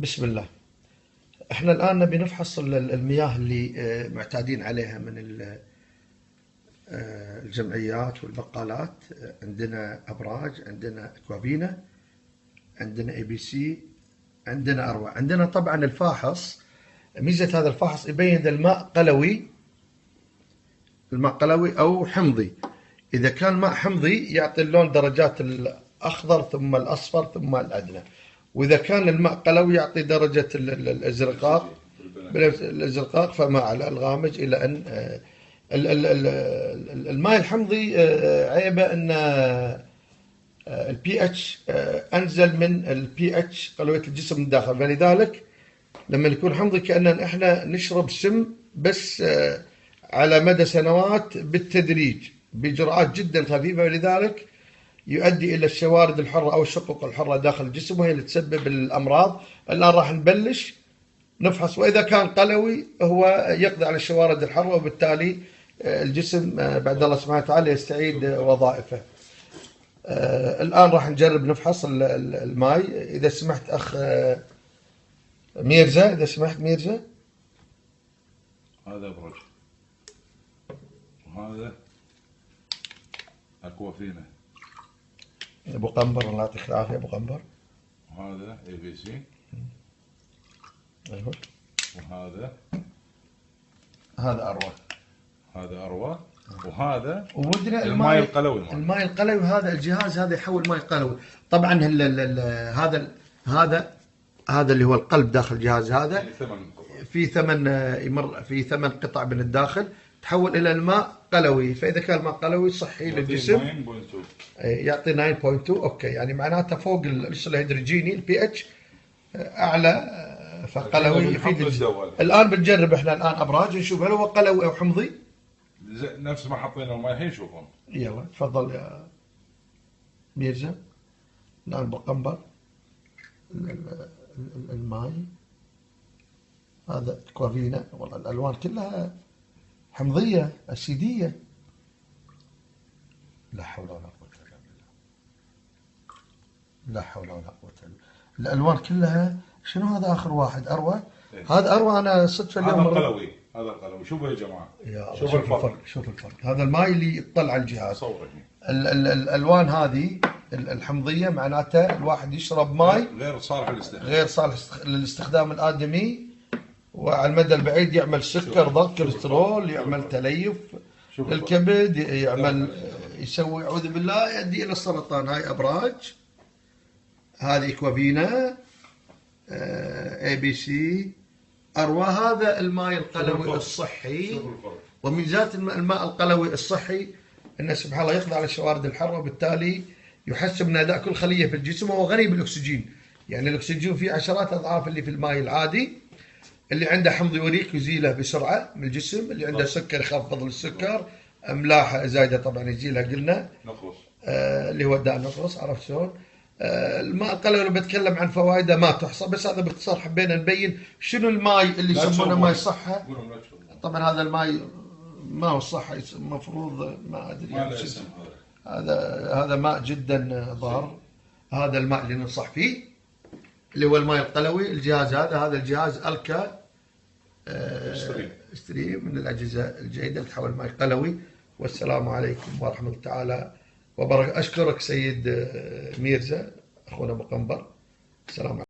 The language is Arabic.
بسم الله. احنا الآن نبي نفحص المياه اللي معتادين عليها من الجمعيات والبقالات. عندنا أبراج، عندنا أكوابينا، عندنا اي بي سي، عندنا أروع. عندنا طبعا الفاحص، ميزة هذا الفاحص يبين إذا الماء قلوي أو حمضي. إذا كان ماء حمضي يعطي اللون درجات الأخضر ثم الأصفر ثم الأدنى، وإذا كان الماء قلوي يعطي درجة الازرقاق فما على الغامج. إلى أن الماء الحمضي عيبه أن البي اتش أنزل من البي اتش قلوية الجسم من الداخل، فلذلك لما يكون حمضي كأننا احنا نشرب سم، بس على مدى سنوات بالتدريج بجرعات جدا خفيفة، ولذلك يؤدي إلى الشوارد الحرة أو الشقوق الحرة داخل الجسم، وهي اللي تسبب الأمراض. الآن راح نبلش نفحص، وإذا كان قلوي هو يقضي على الشوارد الحرة، وبالتالي الجسم بعد الله سبحانه وتعالى يستعيد وظائفه. الآن راح نجرب نفحص الماء. إذا سمحت أخ ميرزا، إذا سمحت ميرزا. هذا برج، وهذا أكوافينا أبو قنبر، الله يعطيك العافية أبو قنبر. وهذا اي بي سي. أيوه. هذا أروى. هذا أروى. وهذا ومدري الماء القلوي. الماء القلوي هذا الجهاز هذا يحول ماء قلوي. طبعا هذا اللي هو القلب داخل الجهاز هذا في ثمن قطع من الداخل تحول الى الماء قلوي. فاذا كان الماء قلوي صحي للجسم يعطي 9.2. اوكي، يعني معناته فوق الهيدروجيني البي اتش اعلى، فقلوي يفيد الجسم. الان بنجرب احنا الان ابراج نشوف هل هو قلوي او حمضي، نفس ما حطينا الماء الحين. شوفهم. يلا تفضل يا ميرزا. الان بقنبر الماء هذا كوافينا. والله الالوان كلها حمضيه اسيديه. لا حول ولا قوه الا بالله، لا حول ولا قوه الا بالله. الالوان كلها. شنو هذا اخر واحد؟ اروى. هذا اروى. انا صدفه اليوم هذا القلوي. هذا القلوي. شوفوا يا جماعه، شوف الفرق. شوف الفرق. هذا الماء اللي يطلع على الجهاز. الالوان هذه الحمضيه معناته الواحد يشرب ماء غير صالح للاستخدام الادمي، وعلى المدى البعيد يعمل سكر، ضغط، كوليسترول، يعمل تليف للكبد، يسوي اعوذ بالله يؤدي الى السرطان. هاي ابراج، هذه كوافينا، اي بي سي، أروى. هذا الماء القلوي الصحي. وميزات الماء القلوي الصحي أنه سبحان الله يقضي على الشوارد الحرة، وبالتالي يحسن من أداء كل خلية في الجسم، وهو غني بالأكسجين. يعني الأكسجين فيه 10 أضعاف اللي في الماء العادي. اللي عنده حمض يوريك يزيله بسرعة من الجسم، اللي عنده سكر يخفض السكر، أملاح زايدة طبعا يزيلها، قلنا نقرص اللي هو داء النقرس. عرفت شلون؟ الماء القلوي لو بتكلم عن فوائده ما تحصى، بس هذا باختصار حبينا نبين شنو الماء اللي يسمونه ماء الصحة. طبعا هذا الماء ما هو الصحة، المفروض ما ادري يعني هذا ماء جدا ضار. هذا الماء اللي ننصح فيه اللي هو الماء القلوي. الجهاز هذا الجهاز الكا ستريم من الاجهزه الجيده اللي تحول ماء قلوي. والسلام عليكم ورحمه الله تعالى وبركاته. اشكرك سيد ميرزا اخونا ابو قنبر. السلام عليكم.